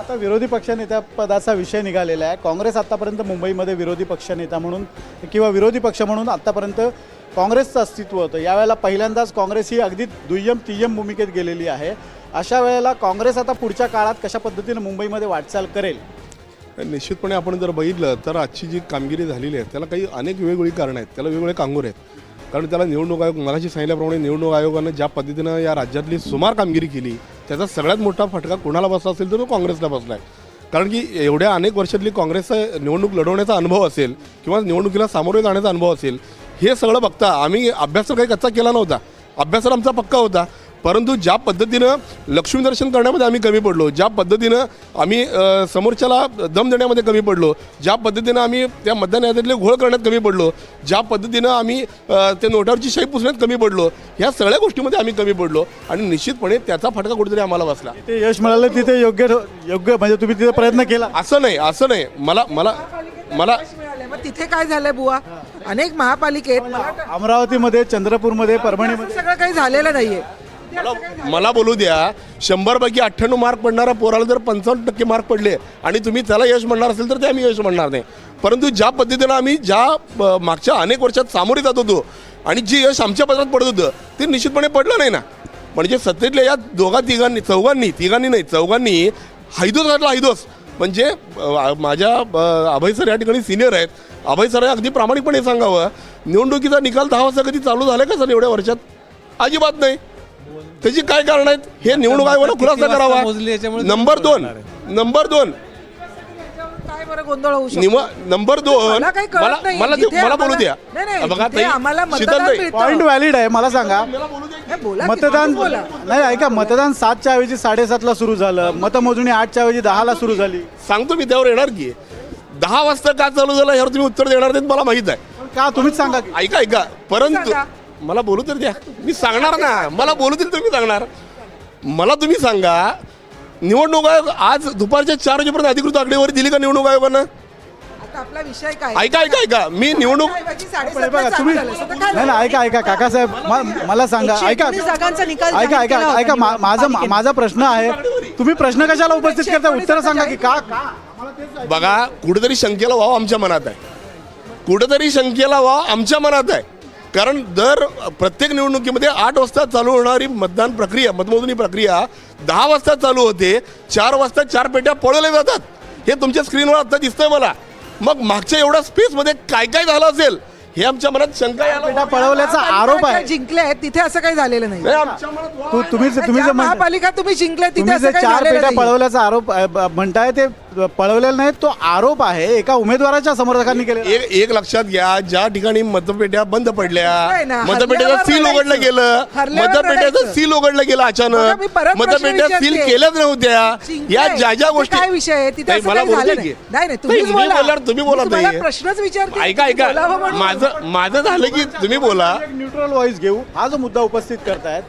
आता विरोधी पक्षनेत्या पदाचा विषय निघालेला आहे. काँग्रेस आतापर्यंत मुंबईमध्ये विरोधी पक्षनेता म्हणून किंवा विरोधी पक्ष म्हणून आतापर्यंत काँग्रेसचं अस्तित्व होतं. यावेळेला पहिल्यांदाच काँग्रेस ही अगदी दुय्यम तिय्यम भूमिकेत गेलेली आहे. अशा वेळेला काँग्रेस आता पुढच्या काळात कशा पद्धतीने मुंबईमध्ये वाटचाल करेल? निश्चितपणे आपण जर बघितलं तर आजची जी कामगिरी झालेली आहे त्याला काही अनेक वेगवेगळी कारणं आहेत, त्याला वेगवेगळे कांगोर आहेत. कारण त्याला निवडणूक आयोग मगाशी सांगितल्याप्रमाणे निवडणूक आयोगानं ज्या पद्धतीनं या राज्यातली सुमार कामगिरी केली त्याचा सगळ्यात मोठा फटका कोणाला बसला असेल तर तो काँग्रेसला बसला आहे. कारण की एवढ्या अनेक वर्षातली काँग्रेसचा निवडणूक लढवण्याचा अनुभव असेल किंवा निवडणुकीला सामोरे जाण्याचा अनुभव असेल, हे सगळं बघता आम्ही अभ्यास तर काही कच्चा केला नव्हता, अभ्यास तर आमचा पक्का होता. परंतु ज्या पद्धतीनं लक्ष्मीदर्शन करण्यामध्ये आम्ही कमी पडलो, ज्या पद्धतीनं आम्ही समोरच्याला दम देण्यामध्ये कमी पडलो, ज्या पद्धतीनं आम्ही त्या मतदान यादीतले घोळ करण्यात कमी पडलो, ज्या पद्धतीनं आम्ही त्या नोटावरची शाई पुसण्यात कमी पडलो, ह्या सगळ्या गोष्टीमध्ये आम्ही कमी पडलो आणि निश्चितपणे त्याचा फटका कुठेतरी आम्हाला बसला. ते यश मिळालं तिथे योग्य म्हणजे तुम्ही तिथे प्रयत्न केला. असं नाही मला मला मला मग तिथे काय झालंय बुवा? अनेक महापालिकेत अमरावतीमध्ये, चंद्रपूरमध्ये, परभणीमध्ये सगळं काही झालेलं नाहीये. मला बोलू द्या. 100 पैकी 98 मार्क पडणाऱ्या पोराला जर 55% मार्क पडले आणि तुम्ही त्याला यश म्हणणार असेल तर ते आम्ही यश म्हणणार नाही. परंतु ज्या पद्धतीनं आम्ही ज्या मागच्या अनेक वर्षात सामोरे जात होतो आणि जे यश आमच्या पदरात पडत होतं ते निश्चितपणे पडलं नाही ना. म्हणजे सत्तेतल्या या चौघांनी हैदोस घातला, हैदोस. म्हणजे माझ्या अभय सर या ठिकाणी सिनियर आहेत. अभय सर अगदी प्रामाणिकपणे सांगावं, निवडणुकीचा निकाल 10 वाजता कधी चालू झाला का सर एवढ्या वर्षात? अजिबात नाही. त्याची काय कारण आहेत हे निवडणूक आयोगानं खुलासा करावा. नंबर दोन काय बरं गोंधळ होऊ शकतो? नंबर 2 मला काही कळत नाही. मला जिथे मला बोलू द्या. नाही, नाही, बघा जिथे ताई, आम्हाला मतदान शीतलताई, मिळतं. पॉईंट व्हॅलिड आहे. मला सांगा, नाही, बोला की, मतदान बोला. नाही ऐका, मतदान 7च्या ऐवजी 7:30ला सुरू झालं, मतमोजणी 8च्या ऐवजी 10ला सुरू झाली. सांगतो मी त्यावर येणार की 10 वाजता का चालू झालं यावर तुम्ही उत्तर देणार नाहीत मला माहित आहे. का तुम्हीच सांगा की. ऐका परंतु सांगा. मला बोलू तर द्या, मी सांगणार ना. मला बोलू दिल तुम्ही सांगणार. मला तुम्ही सांगा, निवडणूक आयोग आज दुपारच्या 4 वाजेपर्यंत अधिकृत आकडेवारी दिली का निवडणूक आयोगानं? आता आपला विषय काय? ऐका मी निवडणूक बघा तुम्ही नाही ऐका काकासाहेब, मला सांगा. ऐका माझा प्रश्न आहे. तुम्ही प्रश्न कशाला उपस्थित करता? उत्तर सांगा की का. बघा, कुठेतरी शंकेला वाव आमच्या मनात आहे, कुठेतरी शंकेला वाव आमच्या मनात आहे. कारण दर प्रत्येक निवडणुकीमध्ये 8 वाजता चालू होणारी मतमोजणी प्रक्रिया 10 वाजता चालू होते. 4 वाजता 4 पेट्या पळवल्या जातात. हे तुमच्या स्क्रीनवर आता दिसतंय मला. मग मागच्या एवढ्या स्पेसमध्ये काय काय झालं असेल हे आमच्या मनात शंका यायला. पळवल्याचा आरोप आहे. जिंकले आहेत तिथे असं काही झालेलं नाही. आमच्या मनात तुम्ही जे महापालिका तुम्ही जिंकले तिथे तुम्ही असं जे काही 4 झालेलं पेट्या नाही. पळवल्याचा आरोप म्हणताय, ते पळवलेला नाही, तो आरोप आहे एका उमेदवाराच्या समर्थकांनी केलेला. एक लक्षात घ्या, ज्या ठिकाणी मतपेट्या बंद पडल्या, नाही ना, मतपेट्याचं हरल्यावर सील उघडलं रडायचं. गेलं, हरल्यावर मतपेट्याचं रडायचं. सील उघडलं गेलं बघा, अचानक. मी परत प्रश्न मतपेट्या सील विचारते. केल्याच नव्हत्या. जिंकले. या ज्या तिथे गोष्टी काय विषय आहे? तिथे ताई, असं मला काही बोलू झालं दे नाही. की. नाही ताई, तुम्हीच मी बोला. बोलणार, तुम्ही बोला मी तुम्हाला ताई. प्रश्नच विचारते. ऐका बोलावं म्हणून. माझं झालं की तुम्ही बोला. न्यूट्रल व्हॉइस घेऊ. हा जो मुद्दा उपस्थित करतायत,